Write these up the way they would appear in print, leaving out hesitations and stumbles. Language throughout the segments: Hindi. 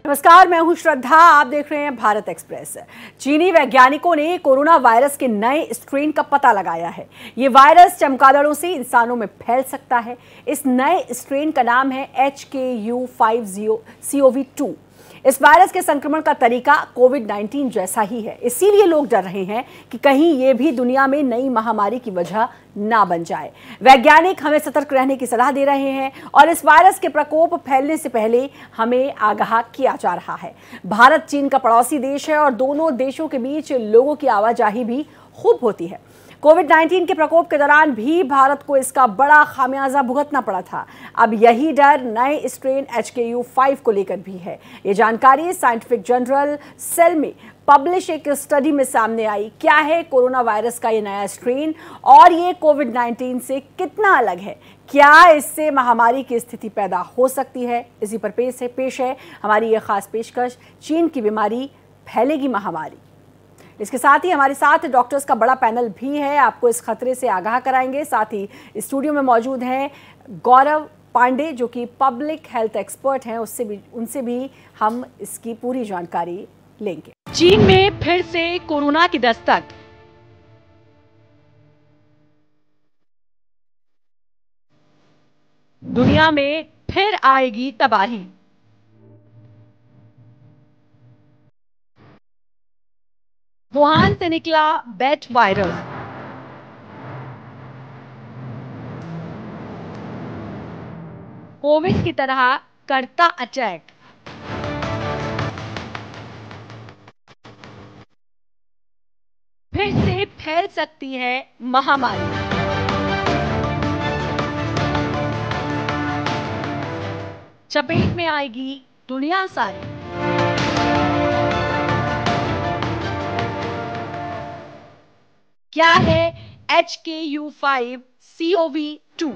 नमस्कार, मैं हूं श्रद्धा। आप देख रहे हैं भारत एक्सप्रेस। चीनी वैज्ञानिकों ने कोरोना वायरस के नए स्ट्रेन का पता लगाया है। ये वायरस चमगादड़ों से इंसानों में फैल सकता है। इस नए स्ट्रेन का नाम है HKU50CoV2। इस वायरस के संक्रमण का तरीका कोविड-19 जैसा ही है। इसीलिए लोग डर रहे हैं कि कहीं ये भी दुनिया में नई महामारी की वजह ना बन जाए। वैज्ञानिक हमें सतर्क रहने की सलाह दे रहे हैं और इस वायरस के प्रकोप फैलने से पहले हमें आगाह किया जा रहा है। भारत चीन का पड़ोसी देश है और दोनों देशों के बीच लोगों की आवाजाही भी खूब होती है। कोविड-19 के प्रकोप के दौरान भी भारत को इसका बड़ा खामियाजा भुगतना पड़ा था। अब यही डर नए स्ट्रेन HKU5 को लेकर भी है। ये जानकारी साइंटिफिक जर्नल सेल में पब्लिश एक स्टडी में सामने आई। क्या है कोरोना वायरस का ये नया स्ट्रेन और ये कोविड-19 से कितना अलग है? क्या इससे महामारी की स्थिति पैदा हो सकती है? इसी पर पेश है हमारी ये खास पेशकश, चीन की बीमारी फैलेगी महामारी। इसके साथ ही हमारे साथ डॉक्टर्स का बड़ा पैनल भी है, आपको इस खतरे से आगाह कराएंगे। साथ ही स्टूडियो में मौजूद हैं गौरव पांडे जो कि पब्लिक हेल्थ एक्सपर्ट हैं, उनसे भी हम इसकी पूरी जानकारी लेंगे। चीन में फिर से कोरोना की दस्तक। दुनिया में फिर आएगी तबाही। वुहान से निकला बैट वायरस। कोविड की तरह करता अटैक। फिर से फैल सकती है महामारी। चपेट में आएगी दुनिया सारी। क्या है HKU5CoV2?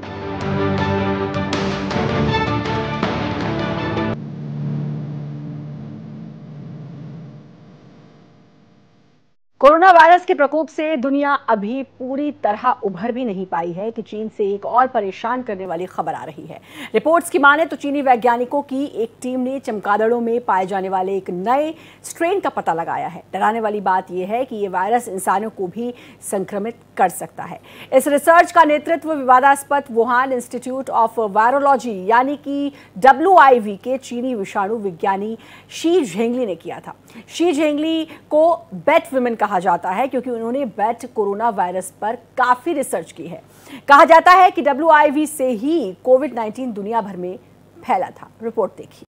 कोरोना वायरस के प्रकोप से दुनिया अभी पूरी तरह उभर भी नहीं पाई है कि चीन से एक और परेशान करने वाली खबर आ रही है। रिपोर्ट्स की माने तो चीनी वैज्ञानिकों की एक टीम ने चमगादड़ों में पाए जाने वाले एक नए स्ट्रेन का पता लगाया है। डराने वाली बात यह है कि ये वायरस इंसानों को भी संक्रमित कर सकता है। इस रिसर्च का नेतृत्व विवादास्पद वुहान इंस्टीट्यूट ऑफ वायरोलॉजी यानी कि WIV के चीनी विषाणु विज्ञानी शी झेंगली ने किया था। शी झेंगली को बैट वुमेन कहा जाता है क्योंकि उन्होंने बैट कोरोना वायरस पर काफी रिसर्च की है। कहा जाता है कि WIV से ही कोविड-19 दुनिया भर में फैला था। रिपोर्ट देखिए।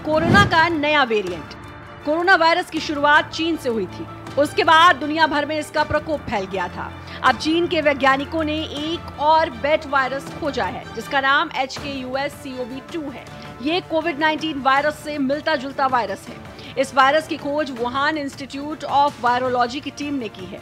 कोरोना का नया वेरिएंट। कोरोना वायरस की शुरुआत चीन से हुई थी, उसके बाद दुनिया भर में इसका प्रकोप फैल गया था। अब चीन के वैज्ञानिकों ने एक और बैट वायरस खोजा है जिसका नाम HKUS-CoV2 है। ये कोविड-19 वायरस से मिलता जुलता वायरस है। इस वायरस की खोज वुहान इंस्टीट्यूट ऑफ वायरोलॉजी की टीम ने की है।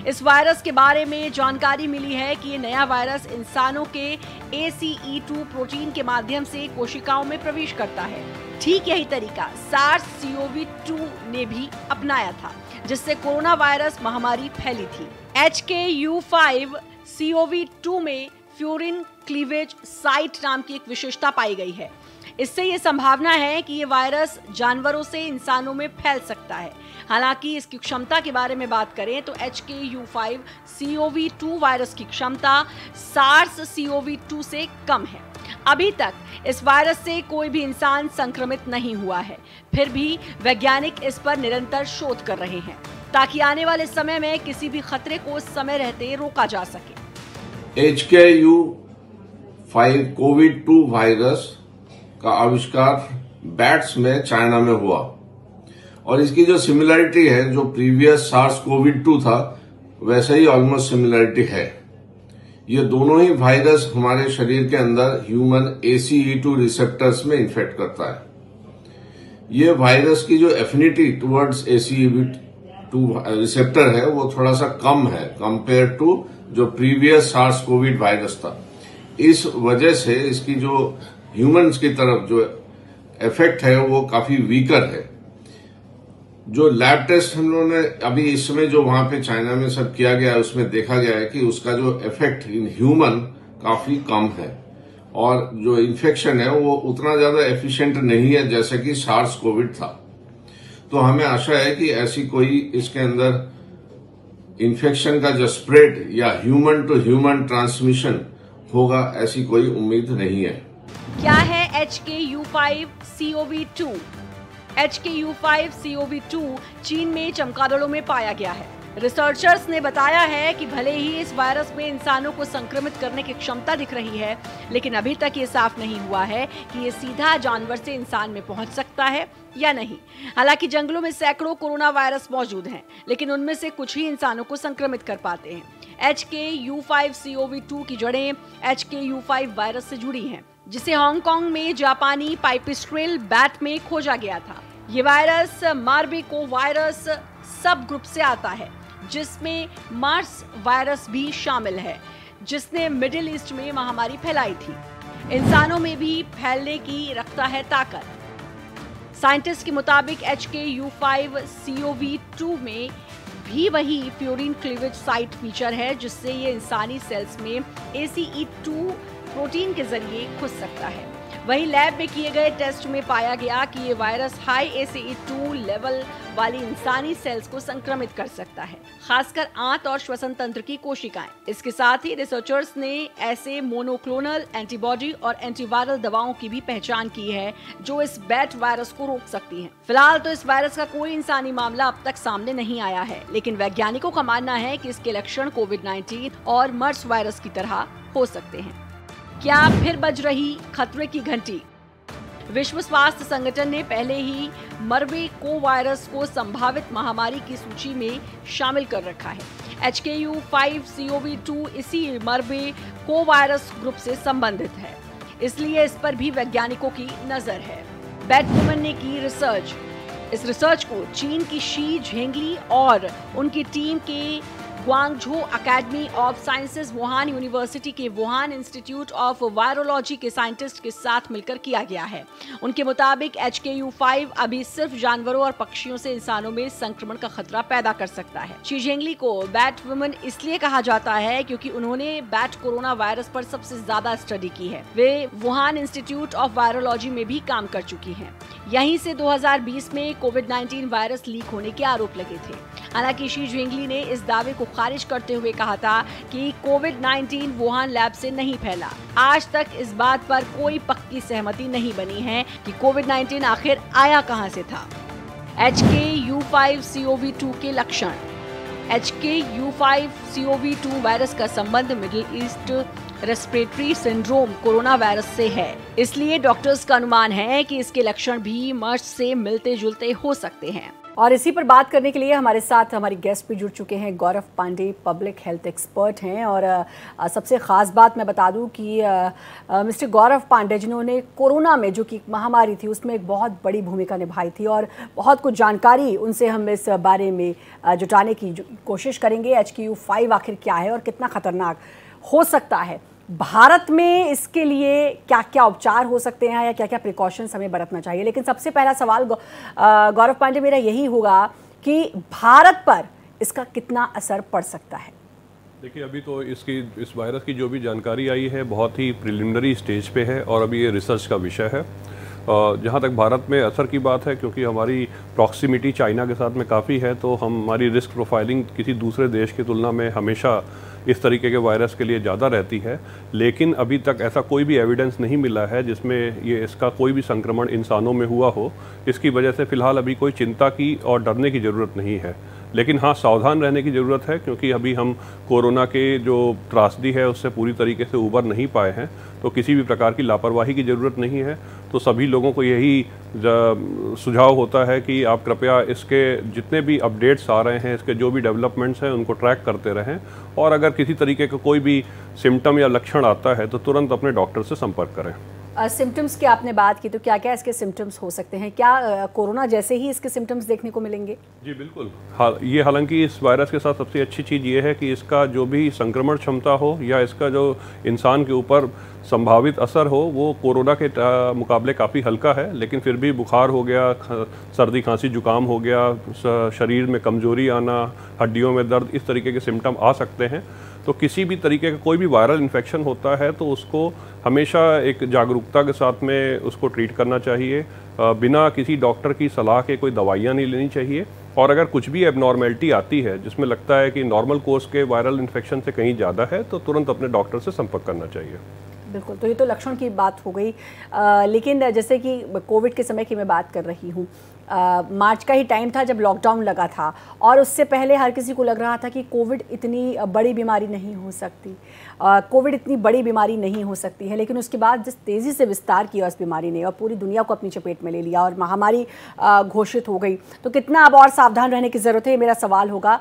इस वायरस के बारे में जानकारी मिली है कि ये नया वायरस इंसानों के ACE2 प्रोटीन के माध्यम से कोशिकाओं में प्रवेश करता है। ठीक यही तरीका SARS-CoV-2 ने भी अपनाया था, जिससे कोरोना वायरस महामारी फैली थी। HKU5CoV2 में फ्यूरिन क्लीवेज साइट नाम की एक विशेषता पाई गई है। इससे ये संभावना है कि ये वायरस जानवरों से इंसानों में फैल सकता है। हालांकि इसकी क्षमता के बारे में बात करें तो HKU5CoV2 वायरस की क्षमता SARS-CoV-2 से कम है। अभी तक इस वायरस से कोई भी इंसान संक्रमित नहीं हुआ है, फिर भी वैज्ञानिक इस पर निरंतर शोध कर रहे हैं ताकि आने वाले समय में किसी भी खतरे को समय रहते रोका जा सके। HKU5 वायरस का आविष्कार बैट्स में चाइना में हुआ और इसकी जो सिमिलरिटी है जो प्रीवियस SARS-CoV-2 था वैसे ही ऑलमोस्ट सिमिलरिटी है। ये दोनों ही वायरस हमारे शरीर के अंदर ह्यूमन ACE2 रिसेप्टर्स में इन्फेक्ट करता है। ये वायरस की जो एफिनिटी टुवर्ड्स ACE2 रिसेप्टर है वो थोड़ा सा कम है कंपेयर टू जो प्रीवियस SARS-CoV वायरस था। इस वजह से इसकी जो ह्यूमंस की तरफ जो इफेक्ट है वो काफी वीकर है। जो लैब टेस्ट हम लोगों ने अभी इस समय जो वहां पे चाइना में सब किया गया है उसमें देखा गया है कि उसका जो इफेक्ट इन ह्यूमन काफी कम है और जो इन्फेक्शन है वो उतना ज्यादा एफिशिएंट नहीं है जैसा कि सार्स कोविड था। तो हमें आशा है कि ऐसी कोई इसके अंदर इन्फेक्शन का जो स्प्रेड या ह्यूमन टू ह्यूमन ट्रांसमिशन होगा, ऐसी कोई उम्मीद नहीं है। क्या है HKU5CoV2? HKU5CoV2 चीन में चमगादड़ों में पाया गया है। रिसर्चर्स ने बताया है कि भले ही इस वायरस में इंसानों को संक्रमित करने की क्षमता दिख रही है, लेकिन अभी तक ये साफ नहीं हुआ है कि ये सीधा जानवर से इंसान में पहुंच सकता है या नहीं। हालांकि जंगलों में सैकड़ों कोरोना वायरस मौजूद हैं, लेकिन उनमें से कुछ ही इंसानों को संक्रमित कर पाते हैं। HKU5CoV2 की जड़ें HKU5 वायरस से जुड़ी हैं, जिसे हांगकांग में जापानी पाइपिस्ट्रेल बैट में खोजा गया था। ये वायरस मार्बेको वायरस सब ग्रुप से आता है, जिसमें मार्स वायरस भी शामिल है, जिसने मिडिल ईस्ट में महामारी फैलाई थी। इंसानों में भी फैलने की रखता है ताकत। साइंटिस्ट के मुताबिक HKU5CoV2 में भी वही प्यूरिन क्लीवेज साइट फीचर है, जिससे ये इंसानी सेल्स में ACE2 प्रोटीन के जरिए घुस सकता है। वहीं लैब में किए गए टेस्ट में पाया गया कि ये वायरस हाई ACE2 लेवल वाली इंसानी सेल्स को संक्रमित कर सकता है, खासकर आंत और श्वसन तंत्र की कोशिकाएं। इसके साथ ही रिसर्चर्स ने ऐसे मोनोक्लोनल एंटीबॉडी और एंटीवायरल दवाओं की भी पहचान की है जो इस बैट वायरस को रोक सकती हैं। फिलहाल तो इस वायरस का कोई इंसानी मामला अब तक सामने नहीं आया है, लेकिन वैज्ञानिकों का मानना है कि इसके लक्षण कोविड-19 और मर्स वायरस की तरह हो सकते हैं। क्या फिर बज रही खतरे की घंटी? विश्व स्वास्थ्य संगठन ने पहले ही मार्बेको वायरस को संभावित महामारी की सूची में शामिल कर रखा है। HKU5CoV2 इसी मार्बेको वायरस ग्रुप से संबंधित है, इसलिए इस पर भी वैज्ञानिकों की नजर है। बैट वुमन ने की रिसर्च। इस रिसर्च को चीन की शी झेंगली और उनकी टीम के Guangzhou academy of sciences Wuhan university के वुहान इंस्टीट्यूट ऑफ वायरोलॉजी के साइंटिस्ट के साथ मिलकर किया गया है। उनके मुताबिक HKU5 अभी सिर्फ जानवरों और पक्षियों से इंसानों में संक्रमण का खतरा पैदा कर सकता है। शी झेंगली को बैट वुमन इसलिए कहा जाता है क्योंकि उन्होंने बैट कोरोना वायरस पर सबसे ज्यादा स्टडी की है। वे वुहान इंस्टीट्यूट ऑफ वायरोलॉजी में भी काम कर चुकी हैं। यहीं से 2020 में कोविड-19 वायरस लीक होने के आरोप लगे थे। हालांकि शी झेंगली ने इस दावे को खारिज करते हुए कहा था कि कोविड-19 वुहान लैब से नहीं फैला। आज तक इस बात पर कोई पक्की सहमति नहीं बनी है कि कोविड-19 आखिर आया कहां से था। HKU5CoV2 के लक्षण। HKU5CoV2 वायरस का संबंध middle east respiratory syndrome corona virus से है, इसलिए डॉक्टर्स का अनुमान है कि इसके लक्षण भी मर्स से मिलते जुलते हो सकते हैं। और इसी पर बात करने के लिए हमारे साथ हमारी गेस्ट भी जुड़ चुके हैं। गौरव पांडे पब्लिक हेल्थ एक्सपर्ट हैं और सबसे ख़ास बात मैं बता दूं कि मिस्टर गौरव पांडे जिन्होंने कोरोना में जो कि महामारी थी उसमें एक बहुत बड़ी भूमिका निभाई थी और बहुत कुछ जानकारी उनसे हम इस बारे में जुटाने की कोशिश करेंगे। HKU5 आखिर क्या है और कितना खतरनाक हो सकता है, भारत में इसके लिए क्या क्या उपचार हो सकते हैं या क्या क्या प्रिकॉशंस हमें बरतना चाहिए। लेकिन सबसे पहला सवाल गौरव पांडे मेरा यही होगा कि भारत पर इसका कितना असर पड़ सकता है। देखिए, अभी तो इस वायरस की जो भी जानकारी आई है बहुत ही प्रिलिमिनरी स्टेज पे है और अभी ये रिसर्च का विषय है। जहाँ तक भारत में असर की बात है, क्योंकि हमारी प्रॉक्सिमिटी चाइना के साथ में काफ़ी है, तो हमारी रिस्क प्रोफाइलिंग किसी दूसरे देश की तुलना में हमेशा इस तरीके के वायरस के लिए ज़्यादा रहती है। लेकिन अभी तक ऐसा कोई भी एविडेंस नहीं मिला है जिसमें इसका कोई भी संक्रमण इंसानों में हुआ हो। इसकी वजह से फ़िलहाल अभी कोई चिंता की और डरने की ज़रूरत नहीं है। लेकिन हाँ, सावधान रहने की ज़रूरत है, क्योंकि अभी हम कोरोना के जो त्रासदी है उससे पूरी तरीके से उबर नहीं पाए हैं, तो किसी भी प्रकार की लापरवाही की ज़रूरत नहीं है। तो सभी लोगों को यही सुझाव होता है कि आप कृपया इसके जितने भी अपडेट्स आ रहे हैं, इसके जो भी डेवलपमेंट्स हैं उनको ट्रैक करते रहें, और अगर किसी तरीके का कोई भी सिम्टम या लक्षण आता है तो तुरंत अपने डॉक्टर से संपर्क करें। सिम्टम्स की आपने बात की, तो क्या क्या इसके सिम्टम्स हो सकते हैं? क्या कोरोना जैसे ही इसके सिम्टम्स देखने को मिलेंगे? जी बिल्कुल। ये हालांकि इस वायरस के साथ सबसे अच्छी चीज़ ये है कि इसका जो भी संक्रमण क्षमता हो या इसका जो इंसान के ऊपर संभावित असर हो वो कोरोना के मुकाबले काफ़ी हल्का है, लेकिन फिर भी बुखार हो गया, सर्दी खांसी जुकाम हो गया, शरीर में कमजोरी आना, हड्डियों में दर्द, इस तरीके के सिम्टम आ सकते हैं। तो किसी भी तरीके का कोई भी वायरल इन्फेक्शन होता है तो उसको हमेशा एक जागरूकता के साथ में उसको ट्रीट करना चाहिए। बिना किसी डॉक्टर की सलाह के कोई दवाइयाँ नहीं लेनी चाहिए, और अगर कुछ भी एबनॉर्मेलिटी आती है जिसमें लगता है कि नॉर्मल कोर्स के वायरल इन्फेक्शन से कहीं ज़्यादा है तो तुरंत अपने डॉक्टर से संपर्क करना चाहिए। बिल्कुल, तो ये तो लक्षण की बात हो गई, लेकिन जैसे कि कोविड के समय की मैं बात कर रही हूँ, मार्च का ही टाइम था जब लॉकडाउन लगा था, और उससे पहले हर किसी को लग रहा था कि कोविड इतनी बड़ी बीमारी नहीं हो सकती, कोविड इतनी बड़ी बीमारी नहीं हो सकती है। लेकिन उसके बाद जिस तेज़ी से विस्तार किया उस बीमारी ने और पूरी दुनिया को अपनी चपेट में ले लिया और महामारी घोषित हो गई, तो कितना अब और सावधान रहने की ज़रूरत है, मेरा सवाल होगा।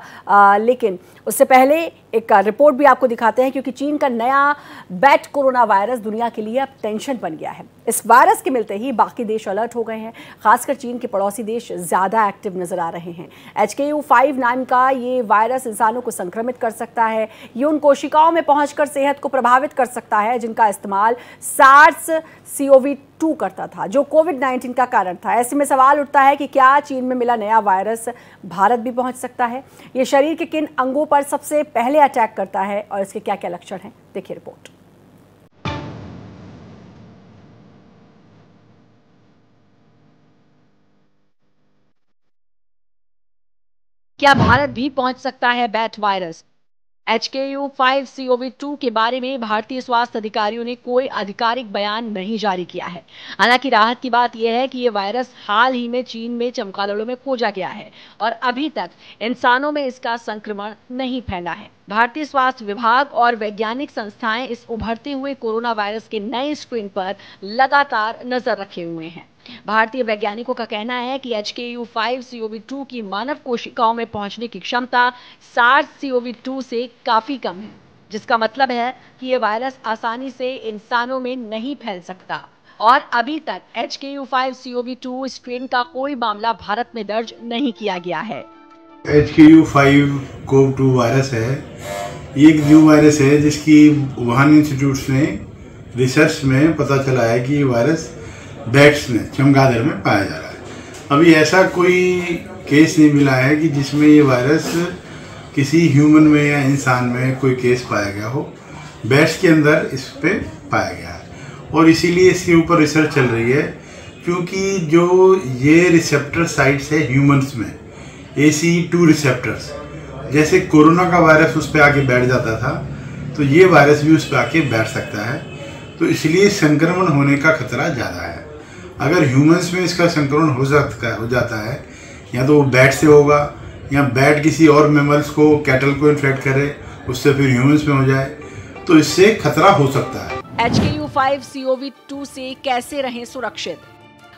लेकिन उससे पहले एक रिपोर्ट भी आपको दिखाते हैं, क्योंकि चीन का नया बैट कोरोना वायरस दुनिया के लिए अब टेंशन बन गया है। इस वायरस के मिलते ही बाकी देश अलर्ट हो गए हैं, खासकर चीन के पड़ोसी देश ज़्यादा एक्टिव नजर आ रहे हैं। HKU5 नाम का ये वायरस इंसानों को संक्रमित कर सकता है। ये उन कोशिकाओं में पहुंचकर सेहत को प्रभावित कर सकता है जिनका इस्तेमाल SARS-CoV-2 करता था, जो कोविड-19 का कारण था। ऐसे में सवाल उठता है कि क्या चीन में मिला नया वायरस भारत भी पहुंच सकता है? ये शरीर के किन अंगों पर सबसे पहले अटैक करता है और इसके क्या क्या लक्षण हैं, देखिए रिपोर्ट। क्या भारत भी पहुंच सकता है बैट वायरस? HKU5-CoV-2 के बारे में भारतीय स्वास्थ्य अधिकारियों ने कोई आधिकारिक बयान नहीं जारी किया है। हालांकि राहत की बात यह है कि यह वायरस हाल ही में चीन में चमगादड़ों में खोजा गया है और अभी तक इंसानों में इसका संक्रमण नहीं फैला है। भारतीय स्वास्थ्य विभाग और वैज्ञानिक संस्थाएं इस उभरते हुए कोरोना वायरस के नए स्ट्रेन पर लगातार नजर रखे हुए हैं। भारतीय वैज्ञानिकों का कहना है कि HKU5-CoV-2 की मानव कोशिकाओं में पहुंचने की क्षमता SARS-CoV-2 से काफी कम है, जिसका मतलब है कि यह वायरस आसानी से इंसानों में नहीं फैल सकता। और अभी तक HKU5-CoV-2 स्ट्रेन का कोई मामला भारत में दर्ज नहीं किया गया है। HKU5-CoV-2 वायरस है, ये एक न्यू वायरस है जिसकी वुहान इंस्टीट्यूट ने रिसर्च में पता चला है कि ये वायरस बैट्स में, चमगादड़ में पाया जा रहा है। अभी ऐसा कोई केस नहीं मिला है कि जिसमें ये वायरस किसी ह्यूमन में या इंसान में कोई केस पाया गया हो। बैट्स के अंदर इस पे पाया गया है और इसीलिए इसके ऊपर रिसर्च चल रही है, क्योंकि जो ये रिसेप्टर साइट्स है ह्यूमंस में, ACE2 रिसेप्टर्स, जैसे कोरोना का वायरस उस पर आके बैठ जाता था, तो ये वायरस भी उस पर आके बैठ सकता है। तो इसलिए संक्रमण होने का खतरा ज़्यादा है। अगर ह्यूमंस में इसका संक्रमण हो जाता है, या तो वो बैट से होगा या बैट किसी और मैमल्स को, कैटल को इन्फेक्ट करे, उससे फिर ह्यूमंस में हो जाए, तो इससे खतरा हो सकता है। HKU5-CoV-2 से कैसे रहें सुरक्षित?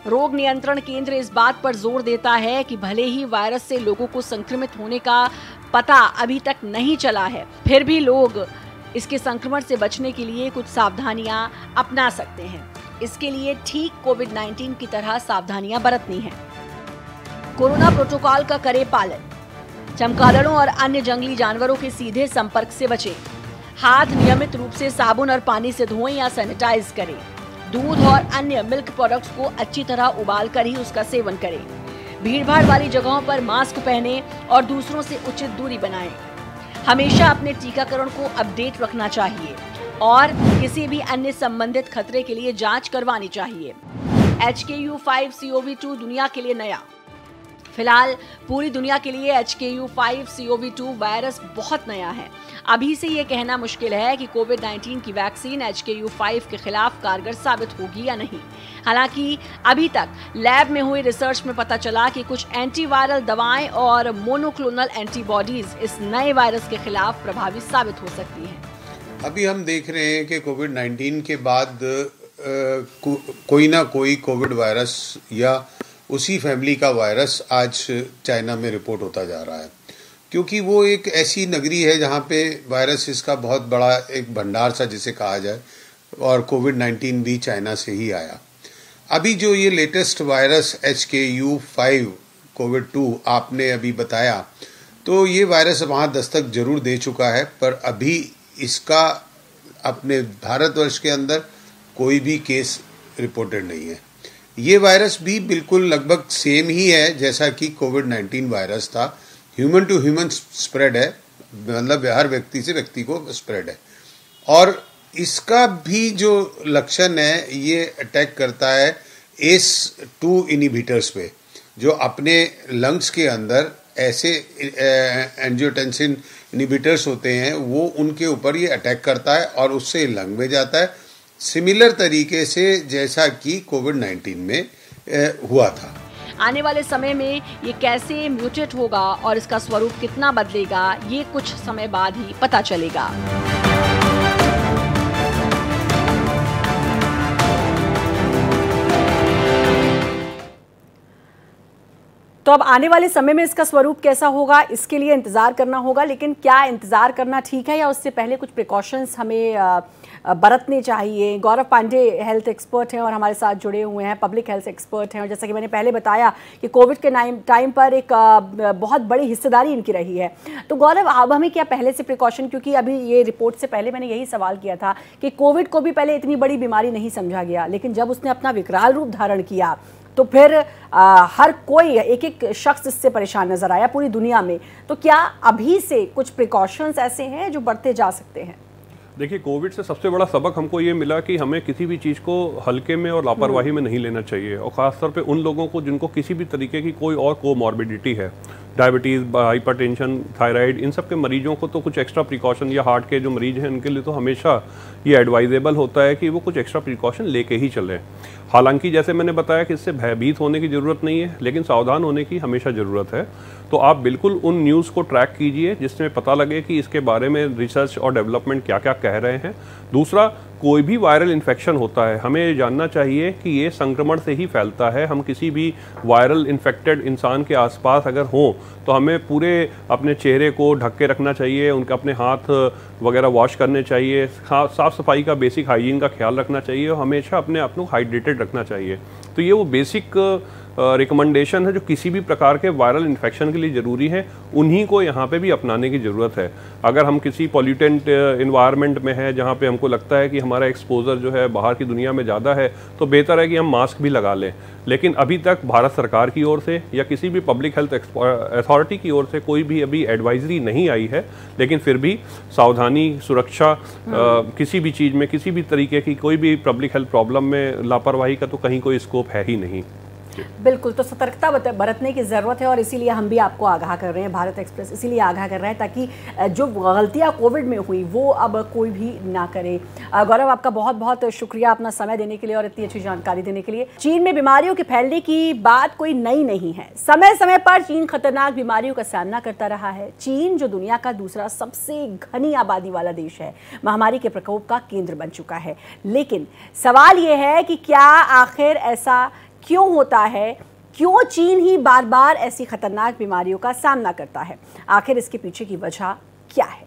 रोग नियंत्रण केंद्र इस बात पर जोर देता है कि भले ही वायरस से लोगों को संक्रमित होने का पता अभी तक नहीं चला है, फिर भी लोग इसके संक्रमण से बचने के लिए कुछ सावधानियां अपना सकते हैं। इसके लिए ठीक कोविड-19 की तरह सावधानियां बरतनी हैं। कोरोना प्रोटोकॉल का करें पालन। चमगादड़ों और अन्य जंगली जानवरों के सीधे संपर्क से बचें। हाथ नियमित रूप से साबुन और पानी से धोएं या सैनिटाइज करें। दूध और अन्य मिल्क प्रोडक्ट्स को अच्छी तरह उबाल कर ही उसका सेवन करें। भीड़भाड़ वाली जगहों पर मास्क पहनें और दूसरों से उचित दूरी बनाएं। हमेशा अपने टीकाकरण को अपडेट रखना चाहिए और किसी भी अन्य संबंधित खतरे के लिए जांच करवानी चाहिए। HKU5-CoV-2 दुनिया के लिए नया। फिलहाल पूरी दुनिया के लिए HKU5-CoV-2 वायरस बहुत नया है। अभी से ये कहना मुश्किल है कि कोविड-19 की वैक्सीन HKU5 के खिलाफ कारगर साबित होगी या नहीं। हालांकि अभी तक लैब में हुई रिसर्च में पता चला कि कुछ एंटीवायरल दवाएं और मोनोक्लोनल एंटीबॉडीज इस नए वायरस के खिलाफ प्रभावी साबित हो सकती हैं। अभी हम देख रहे हैं कि कोविड-19 के बाद कोई ना कोई कोविड वायरस या उसी फैमिली का वायरस आज चाइना में रिपोर्ट होता जा रहा है, क्योंकि वो एक ऐसी नगरी है जहाँ पे वायरस इसका बहुत बड़ा एक भंडार सा जिसे कहा जाए, और कोविड-19 भी चाइना से ही आया। अभी जो ये लेटेस्ट वायरस HKU5-CoV-2 आपने अभी बताया, तो ये वायरस वहाँ दस्तक जरूर दे चुका है, पर अभी इसका अपने भारतवर्ष के अंदर कोई भी केस रिपोर्टेड नहीं है। ये वायरस भी बिल्कुल लगभग सेम ही है जैसा कि कोविड-19 वायरस था, ह्यूमन टू ह्यूमन स्प्रेड है, मतलब हर व्यक्ति से व्यक्ति को स्प्रेड है। और इसका भी जो लक्षण है ये अटैक करता है ACE2 इनहिबिटर्स पे, जो अपने लंग्स के अंदर ऐसे एंजियोटेंसिन इनहिबिटर्स होते हैं, वो उनके ऊपर ये अटैक करता है और उससे लंग में जाता है, सिमिलर तरीके से जैसा कि कोविड-19 में हुआ था। आने वाले समय में ये कैसे म्यूटेट होगा और इसका स्वरूप कितना बदलेगा, ये कुछ समय बाद ही पता चलेगा। तो अब आने वाले समय में इसका स्वरूप कैसा होगा, इसके लिए इंतज़ार करना होगा। लेकिन क्या इंतज़ार करना ठीक है या उससे पहले कुछ प्रिकॉशंस हमें बरतने चाहिए? गौरव पांडे हेल्थ एक्सपर्ट हैं और हमारे साथ जुड़े हुए हैं, पब्लिक हेल्थ एक्सपर्ट हैं, और जैसा कि मैंने पहले बताया कि कोविड के टाइम पर एक बहुत बड़ी हिस्सेदारी इनकी रही है। तो गौरव, अब हमें क्या पहले से प्रिकॉशन, क्योंकि अभी ये रिपोर्ट से पहले मैंने यही सवाल किया था कि कोविड को भी पहले इतनी बड़ी बीमारी नहीं समझा गया, लेकिन जब उसने अपना विकराल रूप धारण किया तो फिर हर कोई एक शख्स इससे परेशान नजर आया पूरी दुनिया में। तो क्या अभी से कुछ प्रिकॉशंस ऐसे हैं जो बढ़ते जा सकते हैं? देखिए, कोविड से सबसे बड़ा सबक हमको ये मिला कि हमें किसी भी चीज़ को हल्के में और लापरवाही में नहीं लेना चाहिए, और ख़ासतौर पे उन लोगों को जिनको किसी भी तरीके की कोई और कोमॉर्बिडिटी है, डायबिटीज़, हाइपरटेंशन, थायराइड, इन सब के मरीजों को तो कुछ एक्स्ट्रा प्रिकॉशन, या हार्ट के जो मरीज हैं उनके लिए तो हमेशा ये एडवाइजेबल होता है कि वो कुछ एक्स्ट्रा प्रिकॉशन लेके ही चलें। हालांकि जैसे मैंने बताया कि इससे भयभीत होने की ज़रूरत नहीं है, लेकिन सावधान होने की हमेशा ज़रूरत है। तो आप बिल्कुल उन न्यूज़ को ट्रैक कीजिए जिसमें पता लगे कि इसके बारे में रिसर्च और डेवलपमेंट क्या क्या कह रहे हैं। दूसरा, कोई भी वायरल इन्फेक्शन होता है, हमें ये जानना चाहिए कि ये संक्रमण से ही फैलता है। हम किसी भी वायरल इन्फेक्टेड इंसान के आसपास अगर हों तो हमें पूरे अपने चेहरे को ढक के रखना चाहिए, उनके अपने हाथ वगैरह वॉश करने चाहिए, साफ़ सफाई का बेसिक हाइजीन का ख्याल रखना चाहिए, और हमेशा अपने आप को हाइड्रेटेड रखना चाहिए। तो ये वो बेसिक रिकमेंडेशन है जो किसी भी प्रकार के वायरल इन्फेक्शन के लिए ज़रूरी है, उन्हीं को यहाँ पे भी अपनाने की ज़रूरत है। अगर हम किसी पॉल्यूटेंट इन्वायरमेंट में है जहाँ पे हमको लगता है कि हमारा एक्सपोजर जो है बाहर की दुनिया में ज़्यादा है, तो बेहतर है कि हम मास्क भी लगा लें। लेकिन अभी तक भारत सरकार की ओर से या किसी भी पब्लिक हेल्थ अथॉरिटी की ओर से कोई भी अभी एडवाइजरी नहीं आई है, लेकिन फिर भी सावधानी, सुरक्षा, किसी भी चीज़ में, किसी भी तरीके की कोई भी पब्लिक हेल्थ प्रॉब्लम में लापरवाही का तो कहीं कोई स्कोप है ही नहीं। बिल्कुल, तो सतर्कता बरतने की ज़रूरत है, और इसीलिए हम भी आपको आगाह कर रहे हैं, भारत एक्सप्रेस इसीलिए आगाह कर रहा है ताकि जो गलतियां कोविड में हुई वो अब कोई भी ना करे। गौरव, आपका बहुत बहुत शुक्रिया अपना समय देने के लिए और इतनी अच्छी जानकारी देने के लिए। चीन में बीमारियों के फैलने की बात कोई नई नहीं है, समय समय पर चीन खतरनाक बीमारियों का सामना करता रहा है। चीन जो दुनिया का दूसरा सबसे घनी आबादी वाला देश है, महामारी के प्रकोप का केंद्र बन चुका है। लेकिन सवाल ये है कि क्या आखिर ऐसा क्यों होता है, क्यों चीन ही बार बार ऐसी खतरनाक बीमारियों का सामना करता है? आखिर इसके पीछे की वजह क्या है?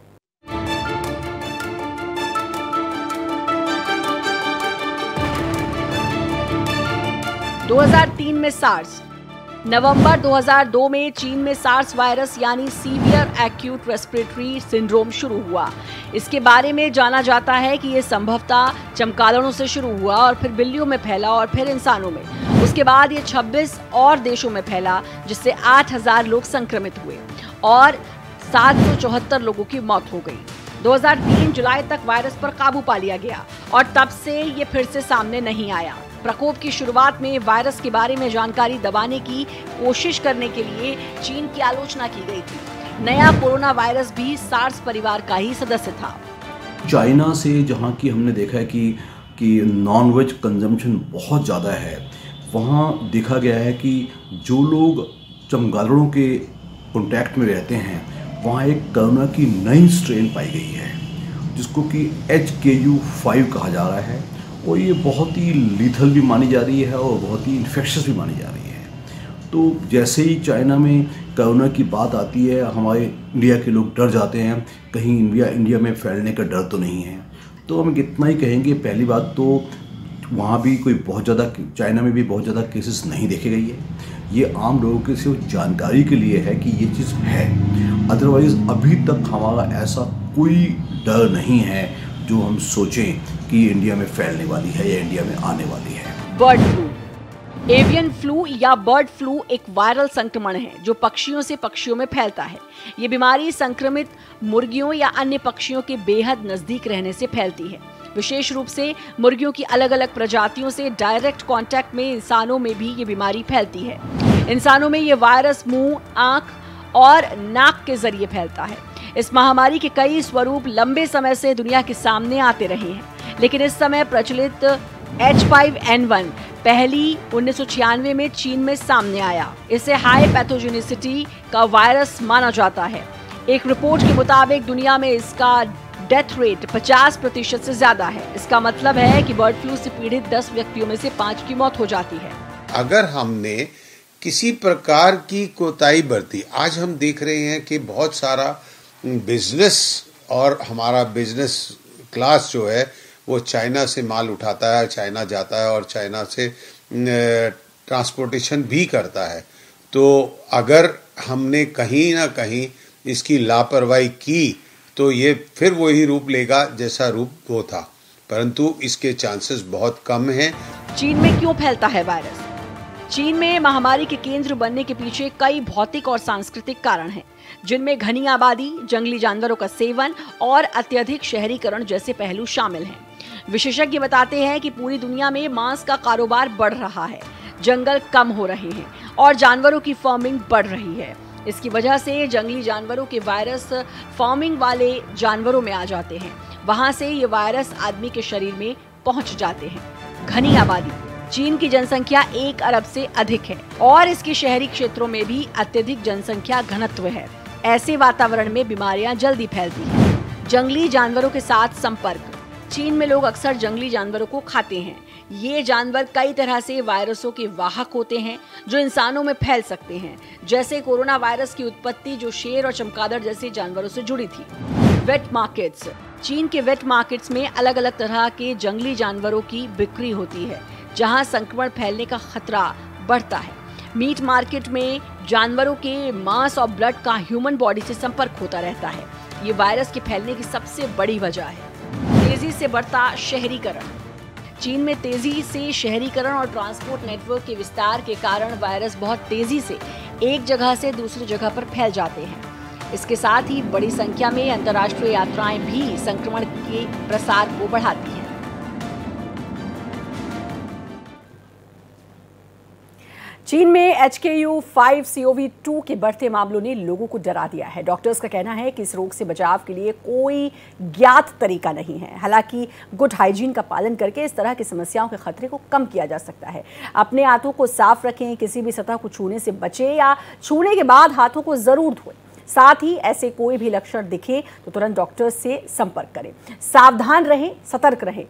– 2003 में सार्स, नवंबर 2002 में चीन में सार्स वायरस यानी सीवियर एक्यूट रेस्पिरेटरी सिंड्रोम शुरू हुआ। इसके बारे में जाना जाता है कि यह संभवतः चमगादड़ों से शुरू हुआ और फिर बिल्लियों में फैला और फिर इंसानों में। उसके बाद ये 26 और देशों में फैला, जिससे 8000 लोग संक्रमित हुए और 774 लोगों की मौत हो गई। 2003 जुलाई तक वायरस पर काबू पा लिया गया और तब से ये फिर से सामने नहीं आया। प्रकोप की शुरुआत में वायरस के बारे में जानकारी दबाने की कोशिश करने के लिए चीन की आलोचना की गई थी। नया कोरोना वायरस भी सार्स परिवार का ही सदस्य था। चाइना से जहाँ की हमने देखा है कि नॉनवेज कंजम्पशन बहुत ज़्यादा है, वहाँ देखा गया है कि जो लोग चमगादड़ों के कॉन्टैक्ट में रहते हैं, वहाँ एक कोरोना की नई स्ट्रेन पाई गई है जिसको कि HKU5 कहा जा रहा है, और ये बहुत ही लीथल भी मानी जा रही है और बहुत ही इन्फेक्शस भी मानी जा रही है। तो जैसे ही चाइना में कोरोना की बात आती है, हमारे इंडिया के लोग डर जाते हैं, कहीं इंडिया में फैलने का डर तो नहीं है। तो हम इतना ही कहेंगे, पहली बात तो वहाँ भी कोई बहुत ज़्यादा, चाइना में भी बहुत ज़्यादा केसेस नहीं देखे गई है। ये आम लोगों के सिर्फ जानकारी के लिए है कि ये चीज़ है, अदरवाइज़ अभी तक हमारा ऐसा कोई डर नहीं है जो हम सोचें कि इंडिया में फैलने वाली है या इंडिया में आने वाली है। Bird flu. एवियन फ्लू या बर्ड फ्लू एक वायरल संक्रमण है जो पक्षियों से पक्षियों में फैलता है। ये बीमारी संक्रमित मुर्गियों या अन्य पक्षियों के बेहद नजदीक रहने से फैलती है। विशेष रूप से मुर्गियों की अलग अलग प्रजातियों से डायरेक्ट कांटेक्ट में इंसानों में भी ये बीमारी फैलती है। इंसानों में ये वायरस मुंह, आंख और नाक के जरिए फैलता है। इस महामारी के कई स्वरूप लंबे समय से दुनिया के सामने आते रहे हैं, लेकिन इस समय प्रचलित H5N1 पहली 1996 में चीन में सामने आया। इसे हाई पैथोजेनिसिटी का वायरस माना जाता है। एक रिपोर्ट के मुताबिक दुनिया में इसका डेथ रेट 50% से ज्यादा है। इसका मतलब है कि बर्ड फ्लू से पीड़ित 10 व्यक्तियों में से 5 की मौत हो जाती है। अगर हमने किसी प्रकार की कोताही बरती, आज हम देख रहे हैं कि बहुत सारा बिजनेस और हमारा बिजनेस क्लास जो है वो चाइना से माल उठाता है, चाइना जाता है और चाइना से ट्रांसपोर्टेशन भी करता है। तो अगर हमने कहीं ना कहीं इसकी लापरवाही की तो ये फिर वही रूप लेगा जैसा रूप वो था, परंतु इसके चांसेस बहुत कम हैं। चीन में क्यों फैलता है वायरस? चीन में महामारी के केंद्र बनने के पीछे कई भौतिक और सांस्कृतिक कारण हैं, जिनमें घनी आबादी, जंगली जानवरों का सेवन और अत्यधिक शहरीकरण जैसे पहलू शामिल हैं। विशेषज्ञ बताते हैं कि पूरी दुनिया में मांस का कारोबार बढ़ रहा है, जंगल कम हो रहे हैं और जानवरों की फार्मिंग बढ़ रही है। इसकी वजह से जंगली जानवरों के वायरस फार्मिंग वाले जानवरों में आ जाते हैं, वहां से ये वायरस आदमी के शरीर में पहुंच जाते हैं। घनी आबादी। चीन की जनसंख्या 1 अरब से अधिक है और इसके शहरी क्षेत्रों में भी अत्यधिक जनसंख्या घनत्व है। ऐसे वातावरण में बीमारियां जल्दी फैलती हैं। जंगली जानवरों के साथ संपर्क। चीन में लोग अक्सर जंगली जानवरों को खाते हैं। ये जानवर कई तरह से वायरसों के वाहक होते हैं जो इंसानों में फैल सकते हैं, जैसे कोरोना वायरस की उत्पत्ति जो शेर और चमगादड़ जैसे जानवरों से जुड़ी थी। Wet markets. चीन के वेट मार्केट्स में अलग अलग तरह के जंगली जानवरों की बिक्री होती है, जहां संक्रमण फैलने का खतरा बढ़ता है। मीट मार्केट में जानवरों के मांस और ब्लड का ह्यूमन बॉडी से संपर्क होता रहता है। ये वायरस के फैलने की सबसे बड़ी वजह है। तेजी से बढ़ता शहरीकरण। चीन में तेजी से शहरीकरण और ट्रांसपोर्ट नेटवर्क के विस्तार के कारण वायरस बहुत तेजी से एक जगह से दूसरी जगह पर फैल जाते हैं। इसके साथ ही बड़ी संख्या में अंतर्राष्ट्रीय यात्राएं भी संक्रमण के प्रसार को बढ़ाती हैं। चीन में HKU5CoV2 के बढ़ते मामलों ने लोगों को डरा दिया है। डॉक्टर्स का कहना है कि इस रोग से बचाव के लिए कोई ज्ञात तरीका नहीं है। हालांकि गुड हाइजीन का पालन करके इस तरह की समस्याओं के खतरे को कम किया जा सकता है। अपने हाथों को साफ रखें, किसी भी सतह को छूने से बचें या छूने के बाद हाथों को जरूर धोएं। साथ ही ऐसे कोई भी लक्षण दिखे तो तुरंत डॉक्टर से संपर्क करें। सावधान रहें, सतर्क रहें।